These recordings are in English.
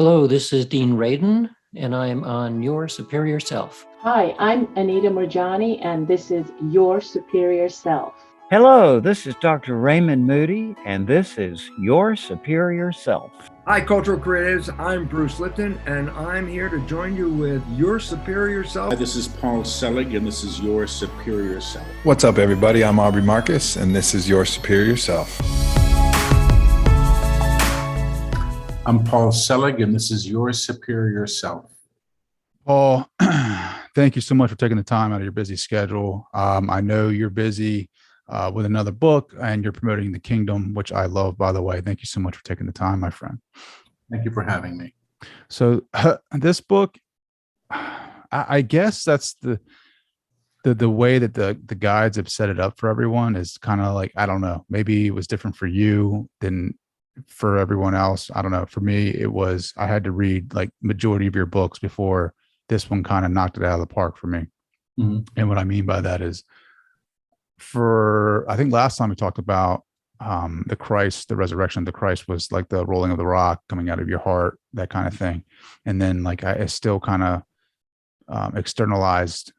Hello, this is Dean Radin, and I'm on Your Superior Self. Hi, I'm Anita Murjani, and this is Your Superior Self. Hello, this is Dr. Raymond Moody, and this is Your Superior Self. Hi, Cultural Creatives. I'm Bruce Lipton, and I'm here to join you with Your Superior Self. Hi, this is Paul Selig, and this is Your Superior Self. What's up, everybody? I'm Aubrey Marcus, and this is Your Superior Self. I'm Paul Selig, and this is Your Superior Self. Paul, thank you so much for taking the time out of your busy schedule. I know you're busy with another book, and you're promoting the kingdom, which I love, by the way. Thank you so much for taking the time, my friend. Thank you for having me. So this book, I guess that's the way that the guides have set it up for everyone is kind of like, I don't know, maybe it was different for you than for everyone else. I don't know. For me, it was, I had to read like majority of your books before this one kind of knocked it out of the park for me. Mm-hmm. And what I mean by that is, I think last time we talked about the Christ, the resurrection of the Christ was like the rolling of the rock coming out of your heart, that kind of thing. And then like I still kind of externalized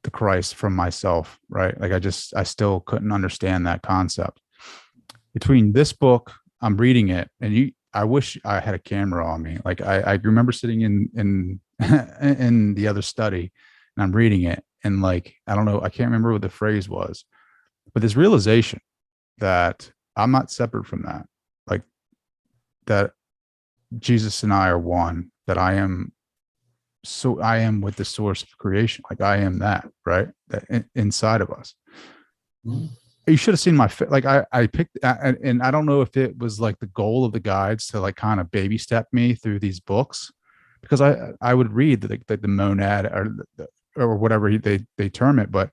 the Christ from myself, right? Like I still couldn't understand that concept. Between this book, I'm reading it, and I wish I had a camera on me. Like I remember sitting in the other study, and I'm reading it, and like I don't know, I can't remember what the phrase was, but this realization that I'm not separate from that, like that Jesus and I are one, that I am with the source of creation, like I am that, right? That inside of us. Mm-hmm. You should have seen my like I picked, and I don't know if it was like the goal of the guides to like kind of baby step me through these books, because I would read the monad or whatever they term it, but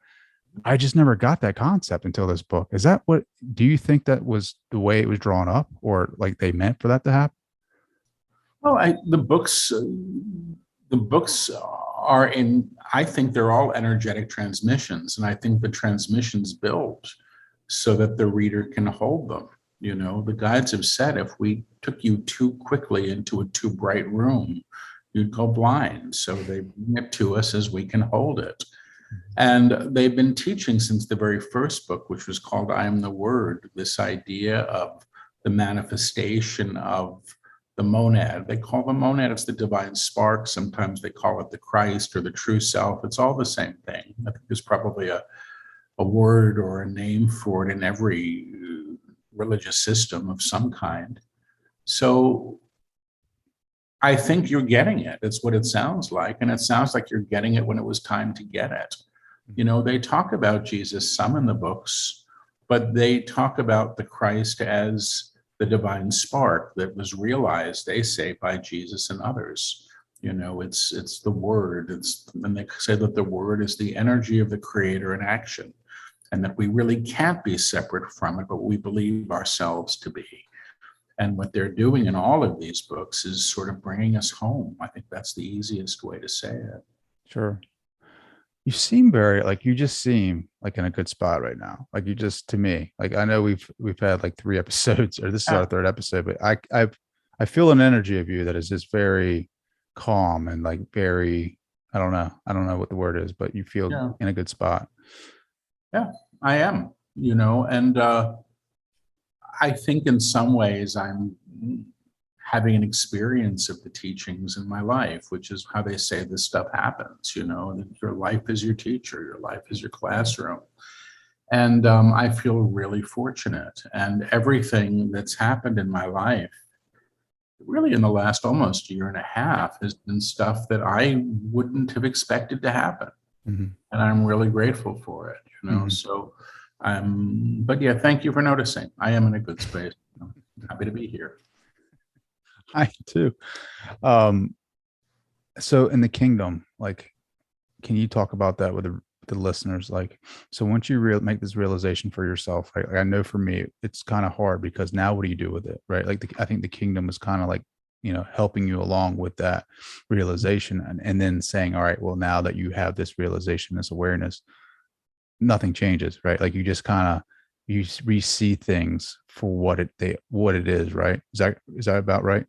I just never got that concept until this book. Is that what, do you think that was the way it was drawn up, or like they meant for that to happen? Well, the books are in, I think they're all energetic transmissions, and I think the transmissions build so that the reader can hold them. You know, the guides have said, if we took you too quickly into a too bright room, you'd go blind. So they bring it to us as we can hold it. And they've been teaching since the very first book, which was called I Am the Word, this idea of the manifestation of the monad. They call the monad, it's the divine spark. Sometimes they call it the Christ or the true self. It's all the same thing. I think there's probably a word or a name for it in every religious system of some kind. So I think you're getting it. It's what it sounds like. And it sounds like you're getting it when it was time to get it. You know, they talk about Jesus some in the books, but they talk about the Christ as the divine spark that was realized, they say, by Jesus and others. You know, it's the word. And they say that the word is the energy of the creator in action, and that we really can't be separate from it, but we believe ourselves to be. And what they're doing in all of these books is sort of bringing us home. I think that's the easiest way to say it. Sure. You seem you just seem like in a good spot right now. Like you just, to me, like I know we've had like 3 episodes, or this is our 3rd episode, but I feel an energy of you that is just very calm and like very, I don't know what the word is, but you feel in a good spot. Yeah, I am, you know, and I think in some ways I'm having an experience of the teachings in my life, which is how they say this stuff happens, you know, that your life is your teacher, your life is your classroom. And I feel really fortunate. And everything that's happened in my life, really in the last almost 1.5 years, has been stuff that I wouldn't have expected to happen. Mm-hmm. And I'm really grateful for it, you know. Mm-hmm. So but yeah, thank you for noticing. I am in a good space. I'm happy to be here. I too. So in the kingdom, like, can you talk about that with the listeners? Like, so once you make this realization for yourself, right? Like I know for me, it's kind of hard, because now what do you do with it, right? Like I think the kingdom is kind of like, you know, helping you along with that realization, and then saying, all right, well, now that you have this realization, this awareness, nothing changes, right? Like you just kind of, you see things for what it is, right? Is that about right?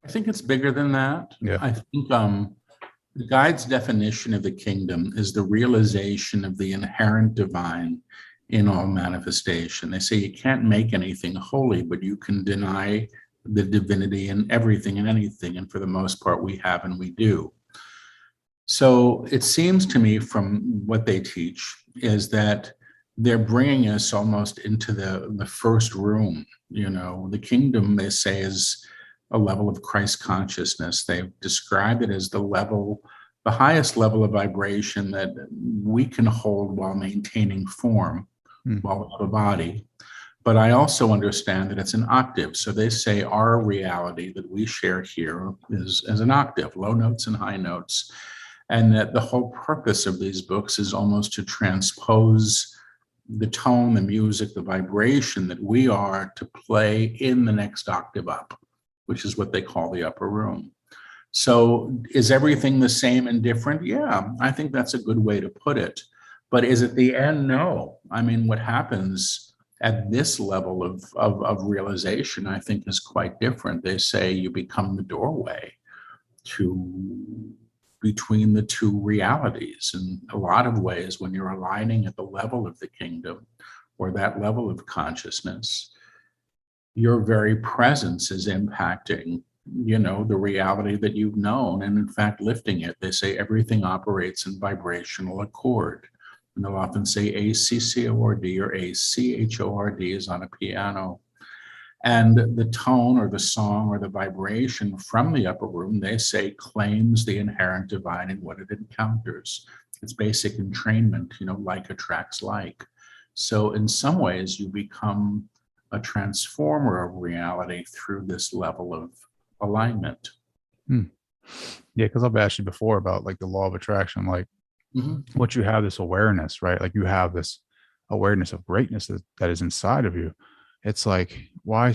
I think it's bigger than that. Yeah. I think the guide's definition of the kingdom is the realization of the inherent divine in all manifestation. They say you can't make anything holy, but you can deny the divinity in everything and anything. And for the most part, we have and we do. So it seems to me from what they teach is that they're bringing us almost into the first room. You know, the kingdom, they say, is a level of Christ consciousness. They've described it as the highest level of vibration that we can hold while maintaining form, while we have a body. But I also understand that it's an octave. So they say our reality that we share here is as an octave, low notes and high notes. And that the whole purpose of these books is almost to transpose the tone, the music, the vibration that we are to play in the next octave up, which is what they call the upper room. So is everything the same and different? Yeah, I think that's a good way to put it. But is it the end? No. I mean, what happens at this level of realization, I think, is quite different. They say you become the doorway to between the two realities. In a lot of ways, when you're aligning at the level of the kingdom or that level of consciousness, your very presence is impacting, you know, the reality that you've known, and in fact, lifting it. They say everything operates in vibrational accord. And they'll often say ACCORD or ACHORD is on a piano. And the tone or the song or the vibration from the upper room, they say, claims the inherent divine in what it encounters. It's basic entrainment, you know, like attracts like. So in some ways, you become a transformer of reality through this level of alignment. Yeah, because I've asked you before about like the law of attraction, like once you have this awareness, right? Like you have this awareness of greatness that is inside of you. It's like, why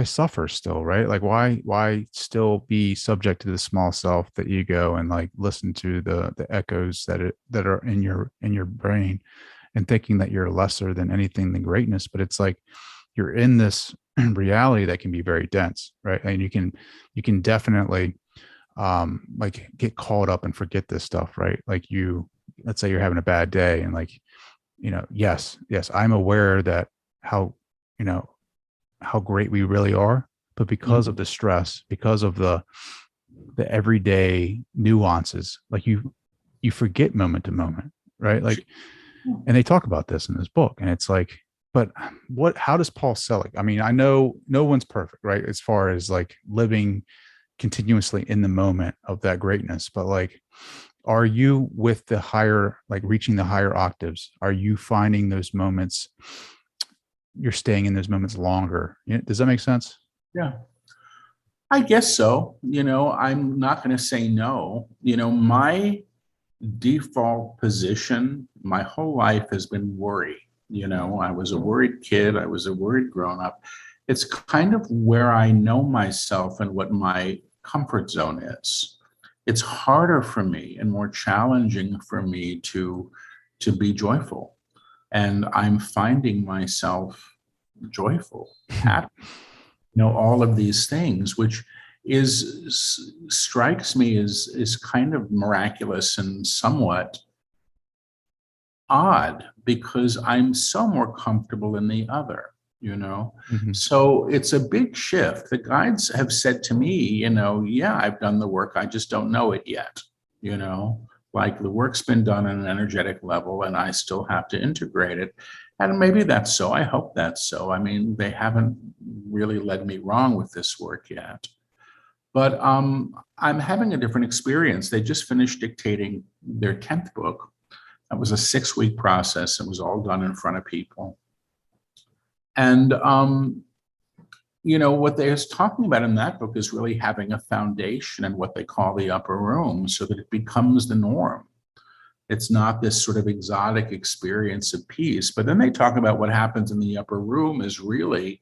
suffer still, right? Like why still be subject to the small self, the ego, and like listen to the echoes that are in your brain and thinking that you're lesser than anything than greatness. But it's like you're in this reality that can be very dense, right? And you can definitely like get caught up and forget this stuff, right? Like let's say you're having a bad day and like, you know, yes, I'm aware that how great we really are, but because of the stress, because of the everyday nuances, like you forget moment to moment, right? Like, and they talk about this in this book, and it's like, but how does Paul Selig? I mean, I know no one's perfect, right? As far as like living continuously in the moment of that greatness, but like, are you with the higher, like reaching the higher octaves? Are you finding those moments? You're staying in those moments longer. Does that make sense? Yeah, I guess so. You know, I'm not going to say no. You know, my default position my whole life has been worry. You know, I was a worried kid. I was a worried grown-up. It's kind of where I know myself and what my comfort zone is. It's harder for me and more challenging for me to be joyful. And I'm finding myself joyful, happy, you know, all of these things, which strikes me as kind of miraculous and somewhat odd, because I'm so more comfortable in the other, you know. So it's a big shift. The guides have said to me, you know, yeah, I've done the work, I just don't know it yet, you know. Like the work's been done at an energetic level and I still have to integrate it. And maybe that's so. I hope that's so. I mean, they haven't really led me wrong with this work yet. But I'm having a different experience. They just finished dictating their 10th book. That was a 6-week process. It was all done in front of people. And, you know, what they're talking about in that book is really having a foundation in what they call the upper room so that it becomes the norm. It's not this sort of exotic experience of peace. But then they talk about what happens in the upper room is really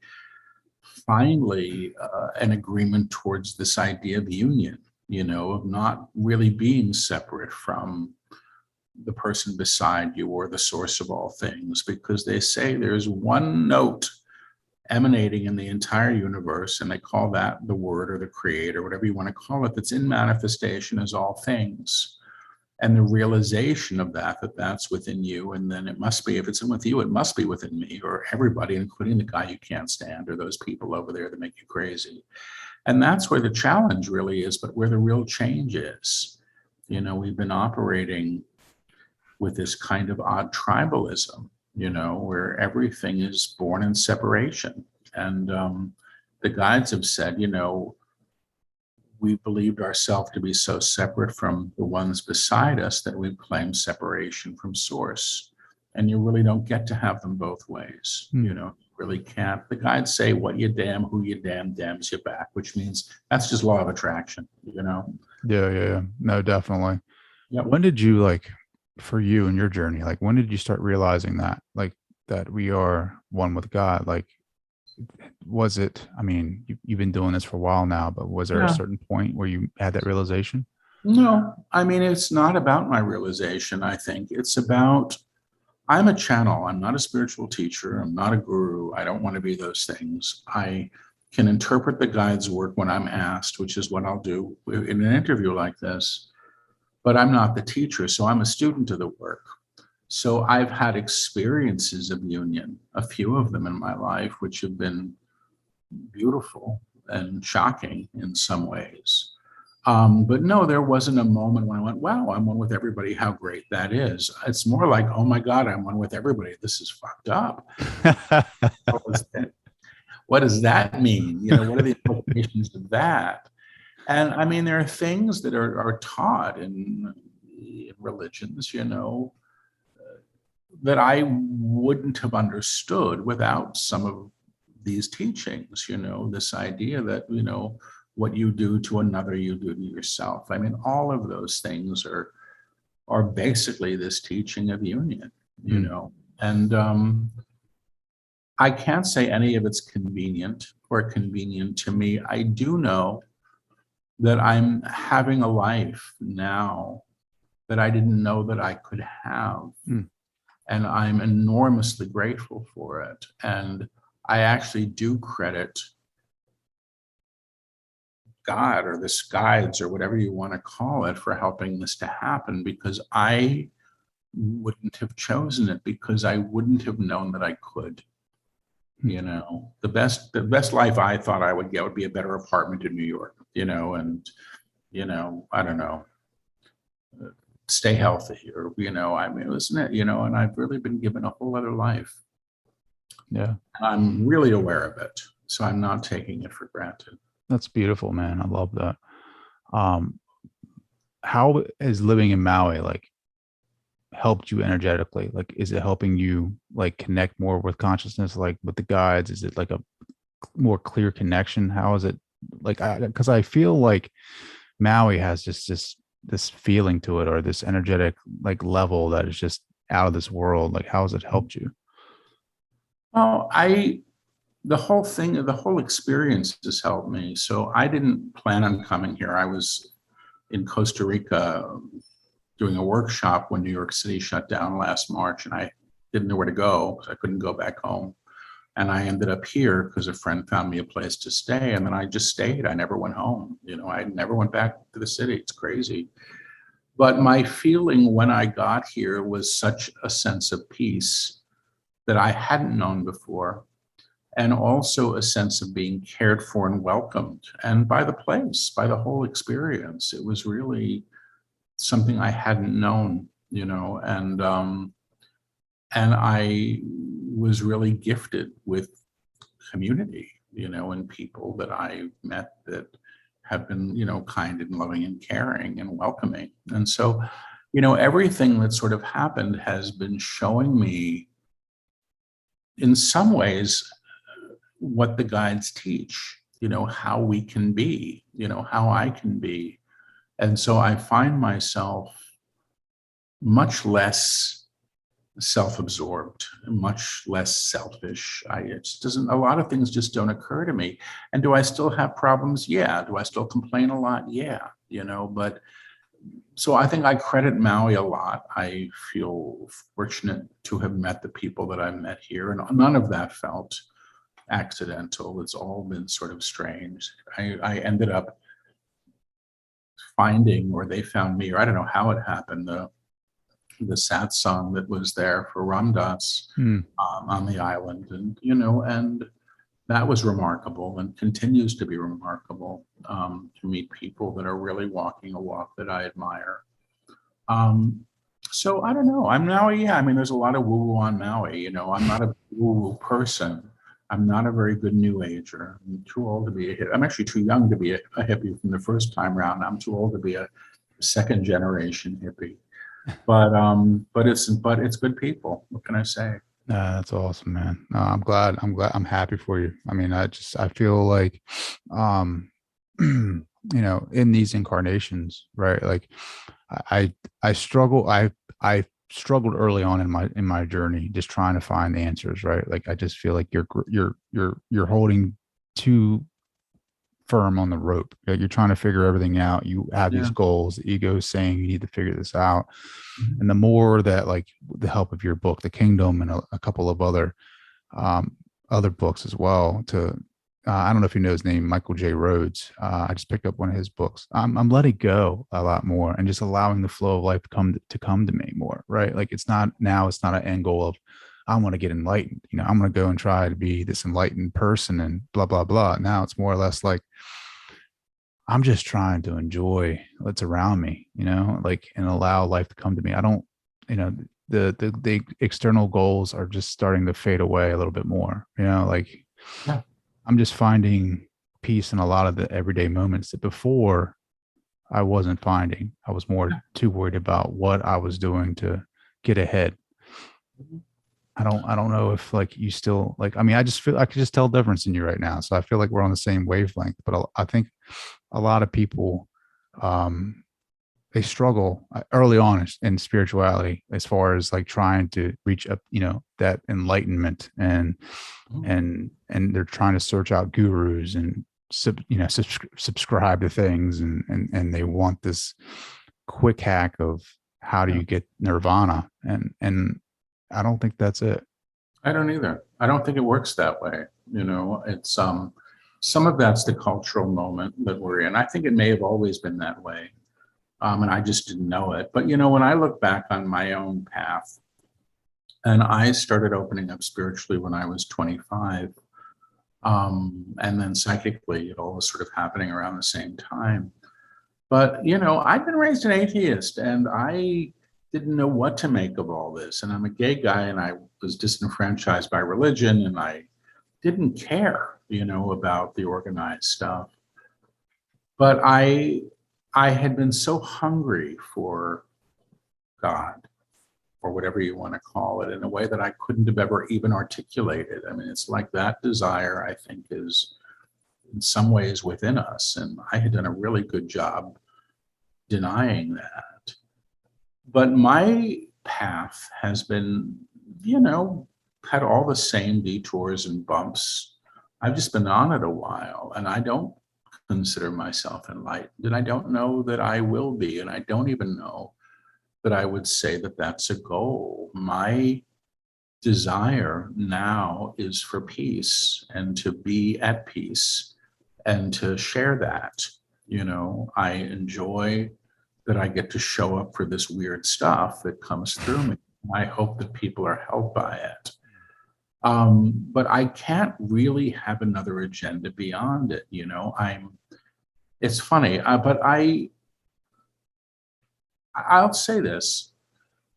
finally an agreement towards this idea of union, you know, of not really being separate from the person beside you or the source of all things, because they say there's one note emanating in the entire universe, and they call that the word or the creator, whatever you want to call it, that's in manifestation as all things. And the realization of that that's within you. And then it must be, if it's in with you, it must be within me or everybody, including the guy you can't stand or those people over there that make you crazy. And that's where the challenge really is, but where the real change is. You know, we've been operating with this kind of odd tribalism, you know, where everything is born in separation. And the guides have said, you know, we believed ourselves to be so separate from the ones beside us that we claim separation from source. And you really don't get to have them both ways. You know, you really can't. The guides say, what you damn, who you damn, damns you back, which means that's just law of attraction, you know? Yeah. No, definitely. Yep. When did you, like, for you in your journey, like, when did you start realizing that, like, that we are one with God? Like, was it, I mean, you've been doing this for a while now, but was there a certain point where you had that realization? No, I mean, it's not about my realization. I think it's about, I'm a channel. I'm not a spiritual teacher. I'm not a guru. I don't want to be those things. I can interpret the guide's work when I'm asked, which is what I'll do in an interview like this, but I'm not the teacher. So I'm a student of the work. So I've had experiences of union, a few of them in my life, which have been beautiful and shocking in some ways. But no, there wasn't a moment when I went, wow, I'm one with everybody. How great that is. It's more like, oh my God, I'm one with everybody. This is fucked up. What does that mean? You know, what are the implications of that? And I mean, there are things that are taught in religions, you know, that I wouldn't have understood without some of these teachings, you know, this idea that, you know, what you do to another, you do to yourself. I mean, all of those things are basically this teaching of union, you know, and I can't say any of it's convenient or convenient to me. I do know that I'm having a life now that I didn't know that I could have. And I'm enormously grateful for it. And I actually do credit God or the guides or whatever you want to call it for helping this to happen, because I wouldn't have chosen it, because I wouldn't have known that I could. You know, the best life I thought I would get would be a better apartment in New York, you know, and, you know, I don't know, stay healthy, or, you know, I mean, isn't it, you know, and I've really been given a whole other life. Yeah. And I'm really aware of it. So I'm not taking it for granted. That's beautiful, man. I love that. How is living in Maui, like, helped you energetically? Like, is it helping you, like, connect more with consciousness, like with the guides? Is it like a more clear connection? How is it, like, because I feel like Maui has just this feeling to it, or this energetic, like, level that is just out of this world. Like, how has it helped you? Well, the whole experience has helped me. So I didn't plan on coming here. I was in Costa Rica doing a workshop when New York City shut down last March, and I didn't know where to go because I couldn't go back home. And I ended up here because a friend found me a place to stay, and then I just stayed. I never went home. You know, I never went back to the city. It's crazy. But my feeling when I got here was such a sense of peace that I hadn't known before, and also a sense of being cared for and welcomed, and by the place, by the whole experience. It was really something I hadn't known, you know, and I was really gifted with community, you know, and people that I met that have been, you know, kind and loving and caring and welcoming. And so, you know, everything that sort of happened has been showing me in some ways what the guides teach, you know, how we can be, you know, how I can be. And so I find myself much less self-absorbed, much less selfish. It just doesn't, a lot of things just don't occur to me. And do I still have problems? Yeah. Do I still complain a lot? Yeah, you know, but so I think I credit Maui a lot. I feel fortunate to have met the people that I met here, and none of that felt accidental. It's all been sort of strange. I ended up finding, or they found me, or I don't know how it happened, the satsang that was there for Ram Dass on the island, and and that was remarkable and continues to be remarkable, to meet people that are really walking a walk that I admire. So I don't know. I'm Maui. Yeah, I mean, there's a lot of woo-woo on Maui. I'm not a woo-woo person. I'm not a very good New Ager. I'm too old to be a hippie. I'm actually too young to be a hippie from the first time round. I'm too old to be a second generation hippie. But it's good people. What can I say? That's awesome, man. No, I'm glad. I'm happy for you. I mean, I feel like, in these incarnations, right? Like I struggle. I struggled early on in my journey, just trying to find the answers, right? Like, I just feel like you're holding too firm on the rope. Like, you're trying to figure everything out. You have these goals. The ego is saying you need to figure this out. And the more that, like, with the help of your book, The Kingdom, and a couple of other books as well, I don't know if you know his name, Michael J. Rhodes. I just picked up one of his books. I'm letting go a lot more and just allowing the flow of life to come to me more, right? Like, it's not an end goal of, I want to get enlightened. I'm going to go and try to be this enlightened person and blah, blah, blah. Now it's more or less like, I'm just trying to enjoy what's around me, like, and allow life to come to me. I don't, the external goals are just starting to fade away a little bit more, like, yeah. I'm just finding peace in a lot of the everyday moments that before I wasn't finding. I was more too worried about what I was doing to get ahead. I don't know if, like, you still, like, I mean, I just feel I could just tell the difference in you right now. So I feel like we're on the same wavelength, but I think a lot of people, they struggle early on in spirituality, as far as, like, trying to reach up, that enlightenment, and they're trying to search out gurus and subscribe to things, and they want this quick hack of how do you get nirvana, and I don't think that's it. I don't either. I don't think it works that way. It's some of that's the cultural moment that we're in. I think it may have always been that way. And I just didn't know it. But, when I look back on my own path, and I started opening up spiritually when I was 25, and then psychically, it all was sort of happening around the same time. But, I've been raised an atheist, and I didn't know what to make of all this. And I'm a gay guy, and I was disenfranchised by religion, and I didn't care, about the organized stuff. But I had been so hungry for God, or whatever you want to call it, in a way that I couldn't have ever even articulated. I mean, it's like that desire, I think, is in some ways within us. And I had done a really good job denying that. But my path has been, had all the same detours and bumps. I've just been on it a while, and I don't consider myself enlightened, and I don't know that I will be, and I don't even know that I would say that that's a goal. My desire now is for peace, and to be at peace, and to share that. I enjoy that I get to show up for this weird stuff that comes through me. I hope that people are helped by it. But I can't really have another agenda beyond it. It's funny, but I'll say this.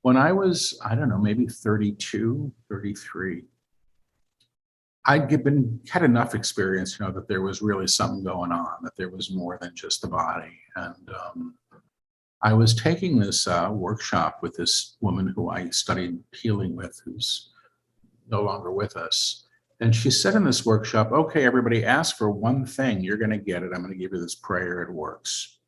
When I was, I don't know, maybe 32, 33, had enough experience, that there was really something going on, that there was more than just the body. And I was taking this workshop with this woman who I studied healing with, who's no longer with us. And she said in this workshop, okay, everybody, ask for one thing. You're going to get it. I'm going to give you this prayer. It works.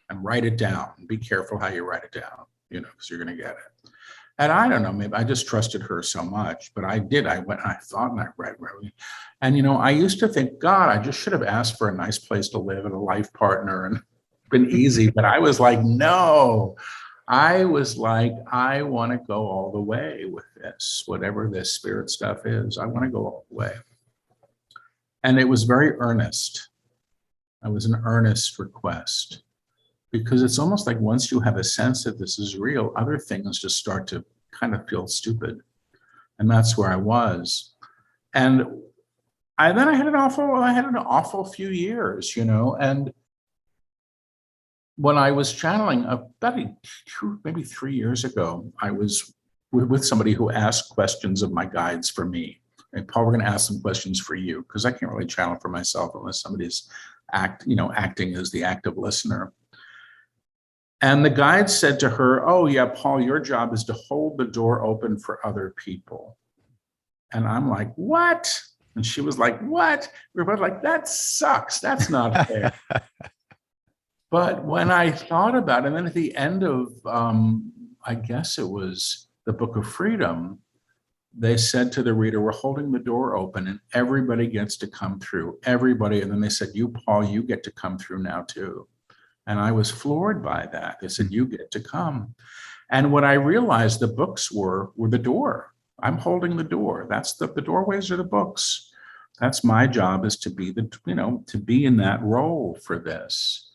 And write it down. Be careful how you write it down, because you're going to get it. And I don't know, maybe I just trusted her so much, but I did. I went, I thought, and I read. And, I used to think, God, I just should have asked for a nice place to live and a life partner, and been easy. But I was like, no. I was like, I want to go all the way with this, whatever this spirit stuff is. I want to go all the way. And it was very earnest. It was an earnest request, because it's almost like once you have a sense that this is real, other things just start to kind of feel stupid. And that's where I was. And I had an awful few years, and when I was channeling about maybe 3 years ago, I was with somebody who asked questions of my guides for me. And Paul, we're going to ask some questions for you, because I can't really channel for myself unless somebody's acting as the active listener. And the guide said to her, "Oh yeah, Paul, your job is to hold the door open for other people." And I'm like, "What?" And she was like, "What?" We were both like, "That sucks. That's not fair." But when I thought about it, and then at the end of, I guess it was the Book of Freedom, they said to the reader, "We're holding the door open and everybody gets to come through, everybody." And then they said, "You, Paul, you get to come through now too." And I was floored by that. They said, "You get to come." And what I realized the books were the door. I'm holding the door. That's the doorways are the books. That's my job, is to be to be in that role for this.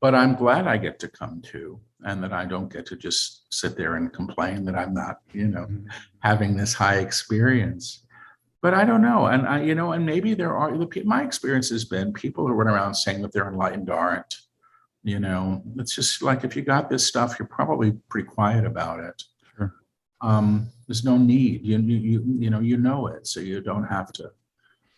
But I'm glad I get to come to, and that I don't get to just sit there and complain that I'm not, having this high experience. But I don't know. And and maybe there are, my experience has been people who run around saying that they're enlightened aren't. It's just like, if you got this stuff, you're probably pretty quiet about it. Sure. There's no need. You know it, so you don't have to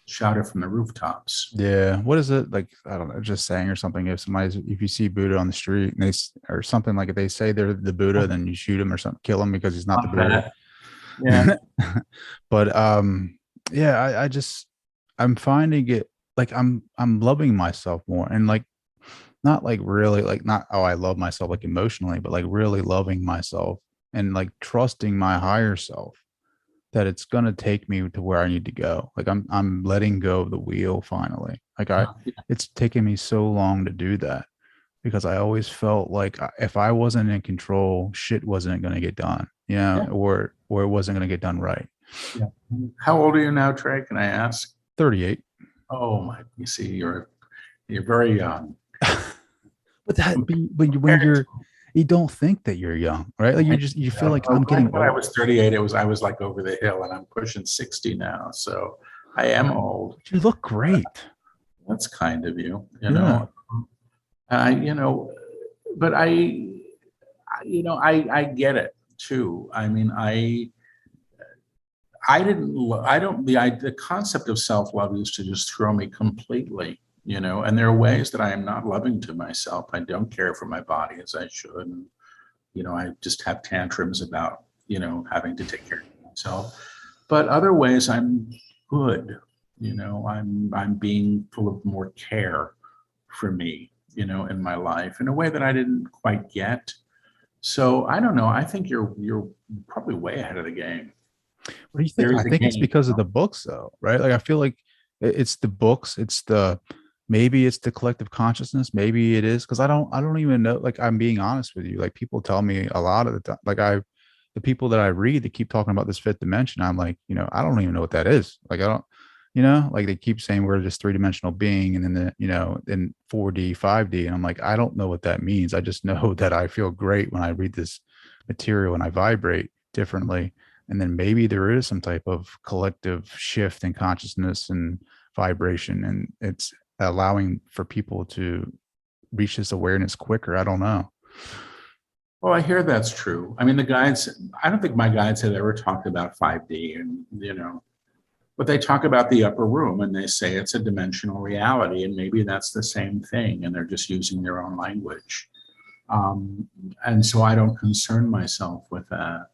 shout it from the rooftops. Yeah. What is it like? I don't know, just saying or something. If you see Buddha on the street and or something, like if they say they're the Buddha, then you shoot him or something, kill him because he's not the Buddha. Yeah. But yeah, I'm finding it like I'm loving myself more, and like not like really like not, oh, I love myself like emotionally, but like really loving myself and like trusting my higher self that it's going to take me to where I need to go. Like I'm letting go of the wheel finally. Like it's taken me so long to do that, because I always felt like if I wasn't in control, shit wasn't going to get done, or it wasn't going to get done right. Yeah. How old are you now, Trey? Can I ask? 38. Oh my! You see, you're very young. But when you don't think that you're young, right? Like you feel like I'm getting old. When I was 38, I was like over the hill, and I'm pushing 60 now, so I am old. You look great. That's kind of you, Yeah. but I get it too. I mean, the concept of self-love used to just throw me completely, and there are ways that I am not loving to myself. I don't care for my body as I should. And, I just have tantrums about, having to take care of myself. But other ways I'm good, I'm being full of more care for me, in my life in a way that I didn't quite get. So I don't know. I think you're probably way ahead of the game. What do you think? I think it's because of the books though, right? Like I feel like it's the books, maybe it's the collective consciousness, maybe it is, because I don't even know. Like, I'm being honest with you, like people tell me a lot of the time, like the people that I read that keep talking about this fifth dimension, I'm like, I don't even know what that is. Like I don't, like they keep saying we're just three-dimensional being, and then in 4D 5D, and I'm like, I don't know what that means. I just know that I feel great when I read this material and I vibrate differently. And then maybe there is some type of collective shift in consciousness and vibration, and it's allowing for people to reach this awareness quicker. I don't know. Well, I hear that's true. I mean, I don't think my guides have ever talked about 5D, and but they talk about the upper room, and they say it's a dimensional reality, and maybe that's the same thing, and they're just using their own language. And so I don't concern myself with that.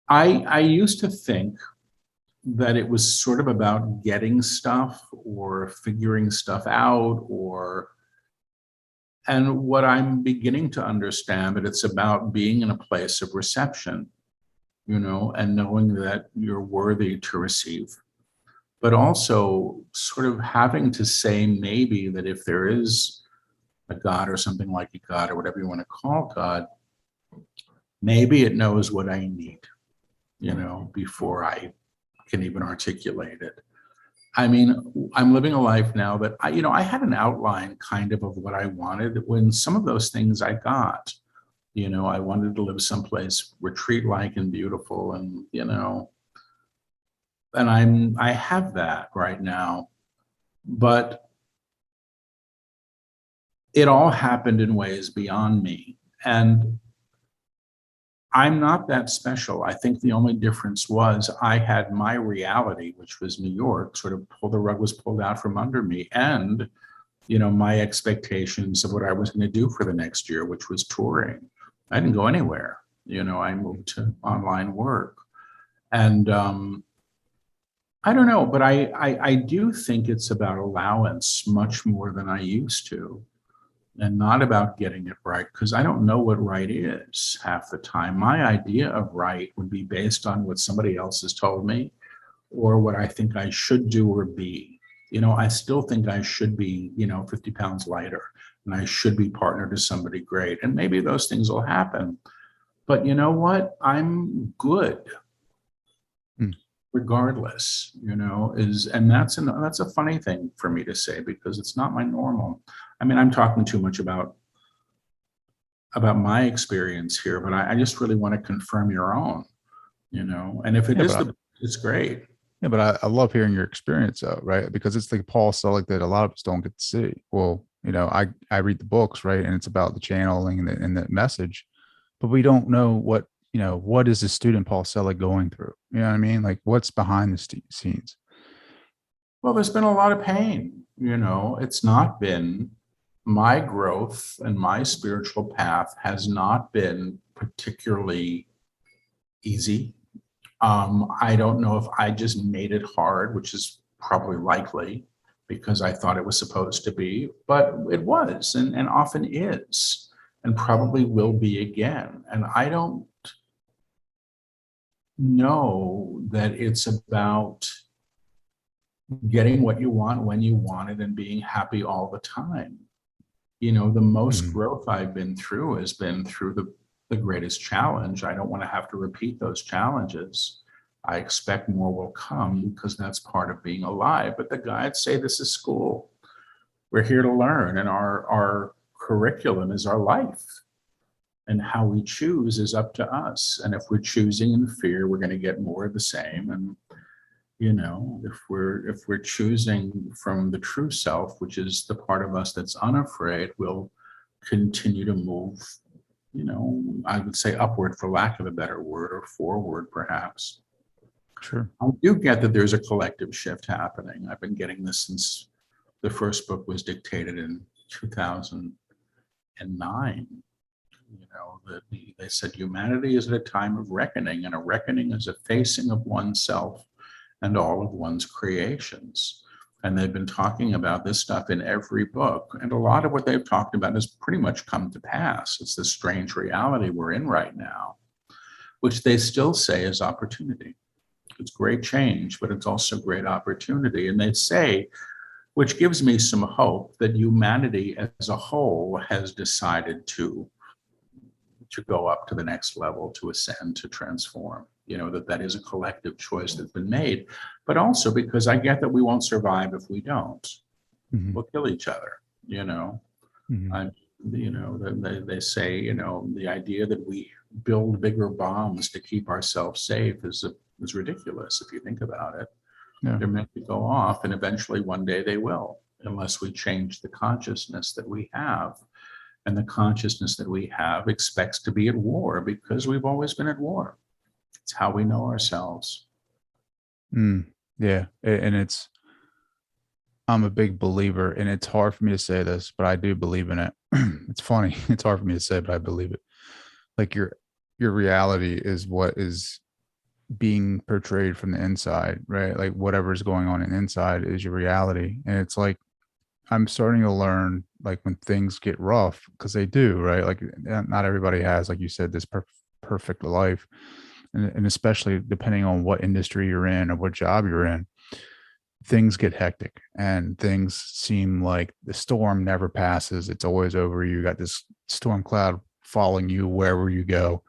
I used to think that it was sort of about getting stuff or figuring stuff out, and what I'm beginning to understand, that it's about being in a place of reception, and knowing that you're worthy to receive, but also sort of having to say maybe that if there is a God or something like a God or whatever you want to call God, maybe it knows what I need, before I can even articulate it. I mean, I'm living a life now that I had an outline kind of what I wanted. When some of those things I got, I wanted to live someplace retreat-like and beautiful, and and I have that right now, but it all happened in ways beyond me, and I'm not that special. I think the only difference was I had my reality, which was New York, sort of the rug was pulled out from under me, and my expectations of what I was going to do for the next year, which was touring. I didn't go anywhere. I moved to online work, and I don't know, but I do think it's about allowance much more than I used to, and not about getting it right, because I don't know what right is half the time. My idea of right would be based on what somebody else has told me or what I think I should do or be. I still think I should be, 50 pounds lighter, and I should be partnered to somebody great. And maybe those things will happen. But you know what? I'm good regardless, and that's a funny thing for me to say, because it's not my normal. I mean, I'm talking too much about my experience here, but I just really want to confirm your own, and if it is it's great. Yeah, but I love hearing your experience though, right? Because it's like Paul Selig that a lot of us don't get to see. Well, I read the books, right? And it's about the channeling and the message, but we don't know what is the student Paul Selig going through? You know what I mean? Like, what's behind the scenes? Well, there's been a lot of pain, it's not been my growth, and my spiritual path has not been particularly easy. I don't know if I just made it hard, which is probably likely because I thought it was supposed to be, but it was, and often is, and probably will be again. And I don't know that it's about getting what you want when you want it and being happy all the time. The most growth I've been through has been through the greatest challenge. I don't want to have to repeat those challenges. I expect more will come, because that's part of being alive. But the guides say this is school. We're here to learn, and our curriculum is our life. And how we choose is up to us. And if we're choosing in fear, we're going to get more of the same. And if we're choosing from the true self, which is the part of us that's unafraid, we'll continue to move, I would say upward, for lack of a better word, or forward perhaps. Sure. I do get that there's a collective shift happening. I've been getting this since the first book was dictated in 2009. They said humanity is at a time of reckoning, and a reckoning is a facing of oneself and all of one's creations. And they've been talking about this stuff in every book. And a lot of what they've talked about has pretty much come to pass. It's this strange reality we're in right now, which they still say is opportunity. It's great change, but it's also great opportunity. And they say, which gives me some hope, that humanity as a whole has decided to go up to the next level, to ascend, to transform. That is a collective choice that's been made, but also because I get that we won't survive if we don't. We'll kill each other. They say, the idea that we build bigger bombs to keep ourselves safe is ridiculous if you think about it. Yeah. They're meant to go off, and eventually one day they will, unless we change the consciousness that we have. And the consciousness that we have expects to be at war, because we've always been at war. It's how we know ourselves. Yeah. And I'm a big believer, and it's hard for me to say this, but I do believe in it. It's funny. It's hard for me to say, but I believe it. Like your reality is what is being portrayed from the inside, right? Like whatever's going on in inside is your reality. And it's like, I'm starting to learn, like, when things get rough, because they do, right? Like, not everybody has, like you said, this perfect life. And especially depending on what industry you're in or what job you're in, things get hectic and things seem like the storm never passes. It's always over. You got this storm cloud following you wherever you go.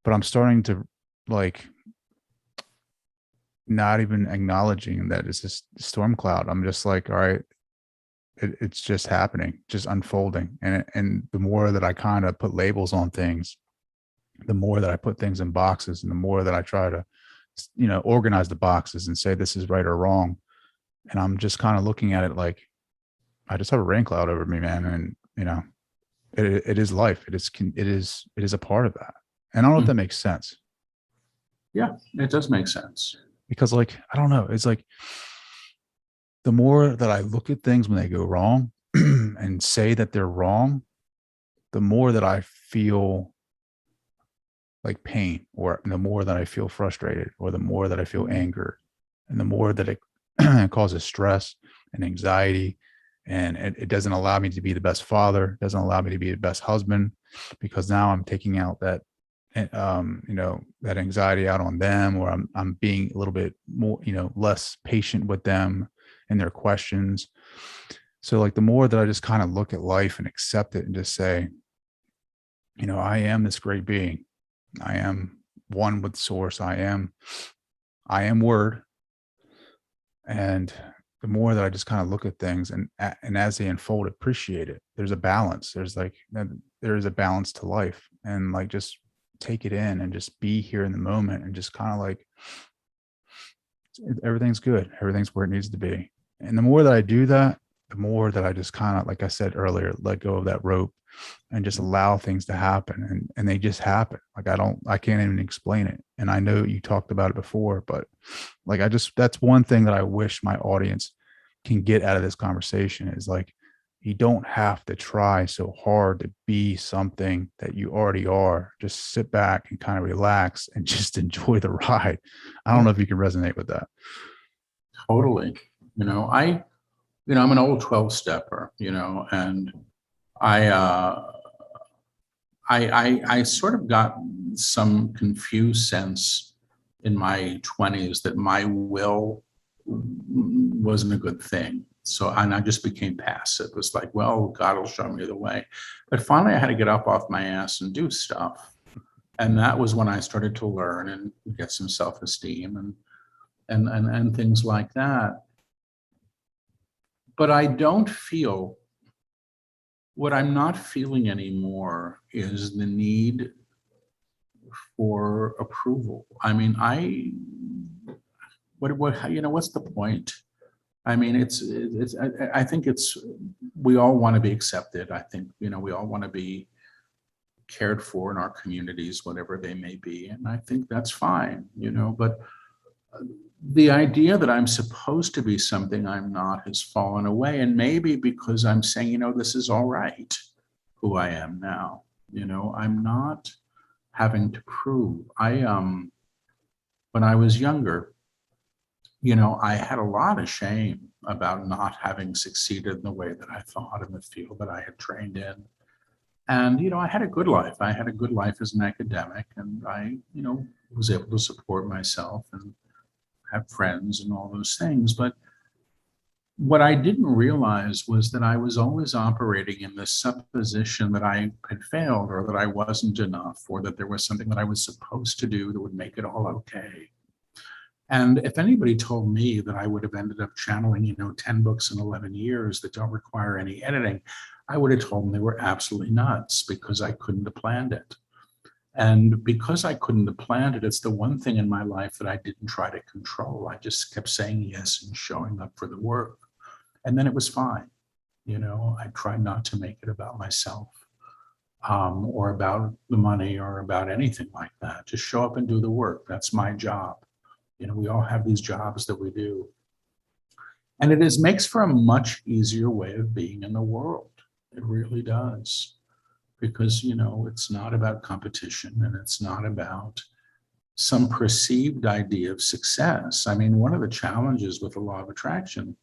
But I'm starting to, like, not even acknowledging that it's a storm cloud. I'm just like, all right, it's just happening, just unfolding. And the more that I kind of put labels on things, the more that I put things in boxes, and the more that I try to, organize the boxes and say this is right or wrong. And I'm just kind of looking at it like, I just have a rain cloud over me, man. And, it is life. It is a part of that. And I don't know if that makes sense. Yeah, it does make sense. Because I don't know, it's like the more that I look at things when they go wrong and say that they're wrong, the more that I feel like pain, or the more that I feel frustrated, or the more that I feel anger, and the more that it causes stress and anxiety. And it doesn't allow me to be the best father, doesn't allow me to be the best husband, because now I'm taking out that, that anxiety out on them, or I'm being a little bit more, less patient with them and their questions. So the more that I just kind of look at life and accept it and just say, I am this great being. I am one with source. I am word. And the more that I just kind of look at things and as they unfold, appreciate it. There's a balance. There is a balance to life, and just take it in and just be here in the moment, and just kind of everything's good. Everything's where it needs to be. And the more that I do that, the more that I just kind of, like I said earlier, let go of that rope and just allow things to happen. And they just happen. I can't even explain it. And I know you talked about it before, but that's one thing that I wish my audience can get out of this conversation is you don't have to try so hard to be something that you already are. Just sit back and kind of relax and just enjoy the ride. I don't know if you can resonate with that. Totally. I'm an old 12-stepper, and I sort of got some confused sense in my 20s that my will wasn't a good thing. So, and I just became passive. It was like, well, God will show me the way. But finally, I had to get up off my ass and do stuff. And that was when I started to learn and get some self-esteem and things like that. But I don't feel, what I'm not feeling anymore is the need for approval. I mean, what's the point? I mean, I think we all want to be accepted. I think, we all want to be cared for in our communities, whatever they may be. And I think that's fine, but the idea that I'm supposed to be something I'm not has fallen away. And maybe because I'm saying, this is all right, who I am now. I'm not having to prove. When I was younger, I had a lot of shame about not having succeeded in the way that I thought in the field that I had trained in. And, I had a good life. I had a good life as an academic, and I, was able to support myself and have friends and all those things. But what I didn't realize was that I was always operating in this supposition that I had failed, or that I wasn't enough, or that there was something that I was supposed to do that would make it all okay. And if anybody told me that I would have ended up channeling, 10 books in 11 years that don't require any editing, I would have told them they were absolutely nuts, because I couldn't have planned it. And because I couldn't have planned it, it's the one thing in my life that I didn't try to control. I just kept saying yes and showing up for the work. And then it was fine. I tried not to make it about myself, or about the money, or about anything like that. Just show up and do the work. That's my job. We all have these jobs that we do. And it makes for a much easier way of being in the world. It really does. Because, it's not about competition, and it's not about some perceived idea of success. I mean, one of the challenges with the law of attraction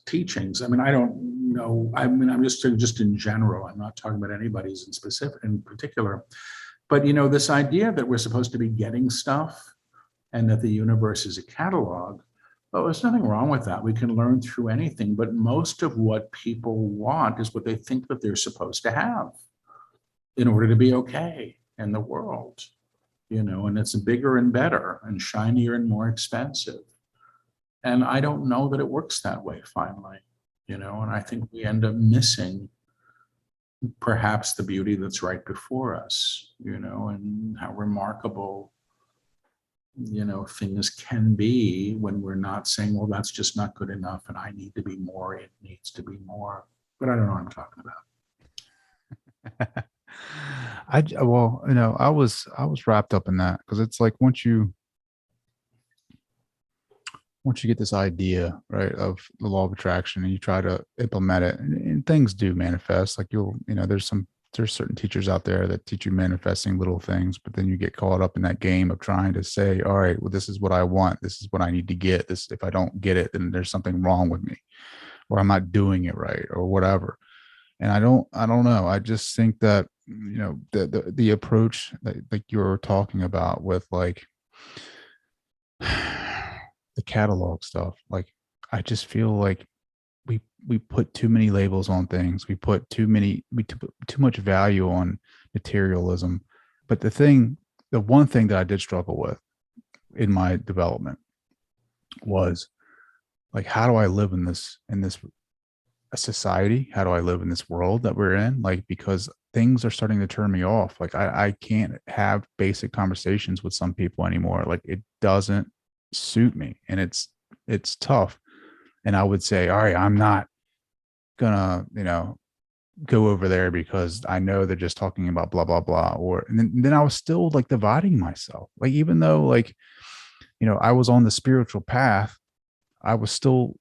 teachings, I don't know, I'm just in general, I'm not talking about anybody's in particular, but, this idea that we're supposed to be getting stuff and that the universe is a catalog, well, there's nothing wrong with that. We can learn through anything, but most of what people want is what they think that they're supposed to have in order to be okay in the world. and it's bigger and better and shinier and more expensive. And I don't know that it works that way finally, and I think we end up missing perhaps the beauty that's right before us, and how remarkable, things can be when we're not saying, well, that's just not good enough and I need to be more, it needs to be more. But I don't know what I'm talking about. I was wrapped up in that, because it's like once you get this idea, right, of the law of attraction and you try to implement it, and things do manifest. Like there's certain teachers out there that teach you manifesting little things, but then you get caught up in that game of trying to say, all right, well, this is what I want. This is what I need to get. This, if I don't get it, then there's something wrong with me, or I'm not doing it right, or whatever. And I don't know. I just think that, the approach that like you're talking about with like the catalog stuff, like I just feel like we put too many labels on things. We put too much value on materialism. But the one thing that I did struggle with in my development was like, how do I live in this society? How do I live in this world that we're in? Like, because things are starting to turn me off. Like I can't have basic conversations with some people anymore. Like it doesn't suit me, and it's tough. And I would say, all right, I'm not gonna, go over there because I know they're just talking about blah, blah, blah. And then I was still like dividing myself. Like, even though like, I was on the spiritual path, I was still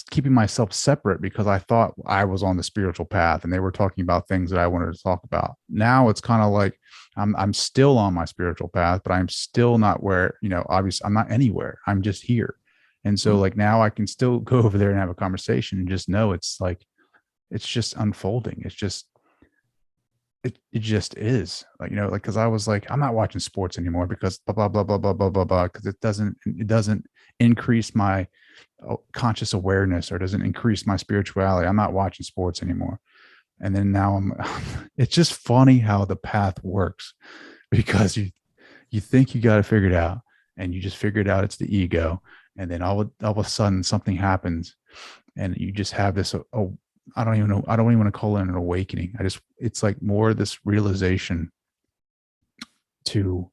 keeping myself separate because I thought I was on the spiritual path and they were talking about things that I wanted to talk about. Now it's kind of like I'm still on my spiritual path, but I'm still not where, obviously I'm not anywhere. I'm just here. And so like now I can still go over there and have a conversation and just know it's like, it's just unfolding. It's just, it just is like, like, cause I was like, I'm not watching sports anymore because blah, blah, blah, blah, blah, blah, blah, blah. Cause it doesn't increase my conscious awareness, or doesn't increase my spirituality. I'm not watching sports anymore. And then now it's just funny how the path works, because you think you got it figured out, and you just figured out it's the ego. And then all of a sudden something happens and you just have this, I don't even know. I don't even want to call it an awakening. It's like more this realization to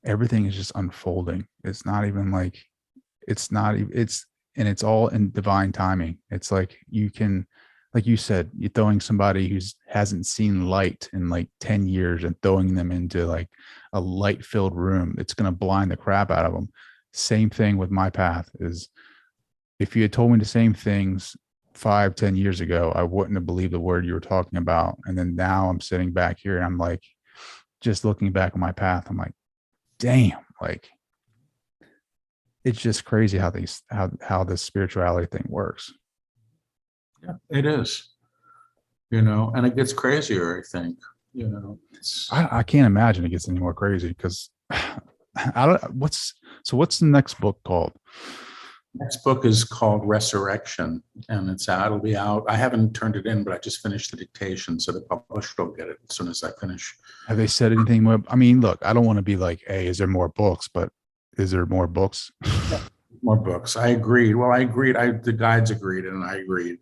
everything is just unfolding. It's not even like, and it's all in divine timing. It's like you can, like you said, you're throwing somebody who hasn't seen light in like 10 years and throwing them into like a light filled room. It's going to blind the crap out of them. Same thing with my path is, if you had told me the same things 5-10 years ago, I wouldn't have believed the word you were talking about. And then now I'm sitting back here and I'm like, just looking back on my path, I'm like, damn, like it's just crazy how this spirituality thing works. Yeah, it is, and it gets crazier, I think, I can't imagine it gets any more crazy, because what's the next book called? Next book is called Resurrection, and it's out. It'll be out. I haven't turned it in, but I just finished the dictation, so the publisher will get it as soon as I finish. Have they said anything more? I mean, look, I don't want to be like, hey, is there more books? But is there more books? More books. I agreed. Well, I agreed. The guides agreed, and I agreed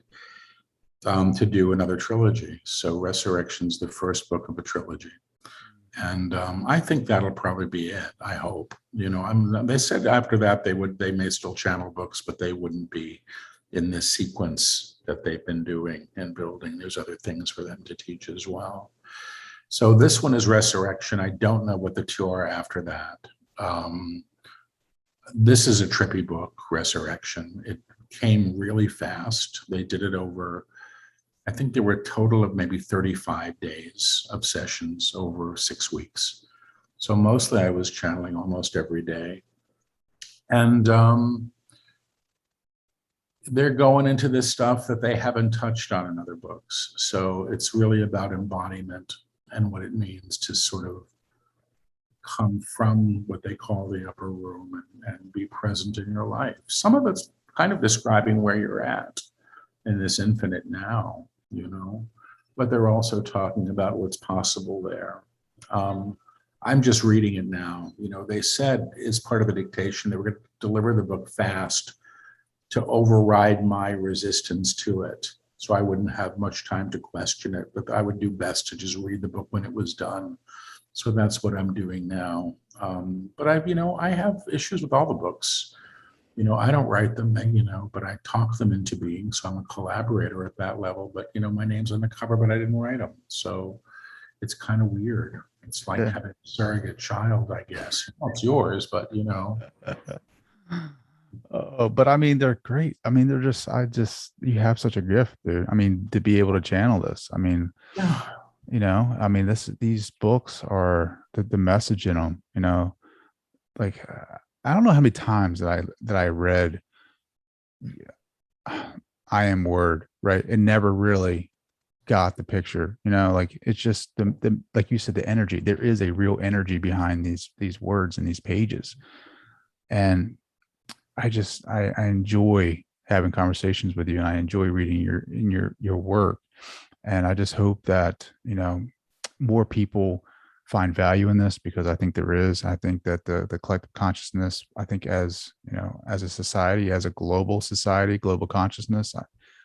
to do another trilogy. So Resurrection's the first book of a trilogy. And I think that'll probably be it. I hope. They said after that they may still channel books, but they wouldn't be in this sequence that they've been doing and building. There's other things for them to teach as well. So this one is Resurrection. I don't know what the two are after that. This is a trippy book, Resurrection. It came really fast. They did it over, I think there were a total of maybe 35 days of sessions over 6 weeks. So mostly I was channeling almost every day. And they're going into this stuff that they haven't touched on in other books. So it's really about embodiment and what it means to sort of come from what they call the upper room and be present in your life. Some of it's kind of describing where you're at in this infinite now. But they're also talking about what's possible there. I'm just reading it now. You know, they said as part of the dictation, they were going to deliver the book fast to override my resistance to it. So I wouldn't have much time to question it, but I would do best to just read the book when it was done. So that's what I'm doing now. But I have issues with all the books. You know, I don't write them, but I talk them into being. So I'm a collaborator at that level. But, my name's on the cover, but I didn't write them. So it's kind of weird. It's like having a surrogate child, I guess. Well, it's yours, but, But I mean, they're great. I mean, you have such a gift, dude. I mean, to be able to channel this. I mean, these books are the message in them, like, I don't know how many times that I read I Am Word, right? It never really got the picture, like it's just the like you said, the energy. There is a real energy behind these words and these pages. And I enjoy having conversations with you, and I enjoy reading your work. And I just hope that, more people find value in this, because I think there is. I think that the collective consciousness, I think as a society, as a global society, global consciousness,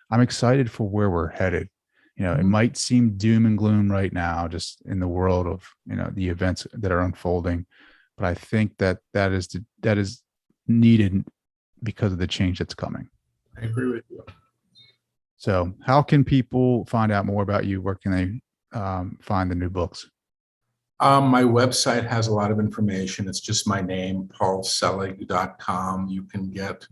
I'm excited for where we're headed. It might seem doom and gloom right now, just in the world of, the events that are unfolding, but I think that is needed because of the change that's coming. I agree with you. So how can people find out more about you? Where can they find the new books? My website has a lot of information. It's just my name, paulselig.com. You can get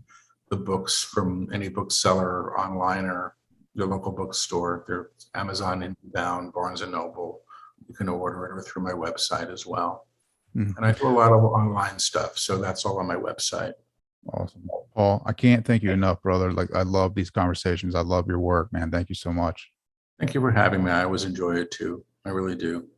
the books from any bookseller online or your local bookstore. There's Amazon, Inbound, Barnes & Noble. You can order it or through my website as well. Mm-hmm. And I do a lot of online stuff, so that's all on my website. Awesome. Paul, I can't thank you enough, brother. Like, I love these conversations. I love your work, man. Thank you so much. Thank you for having me. I always enjoy it too. I really do.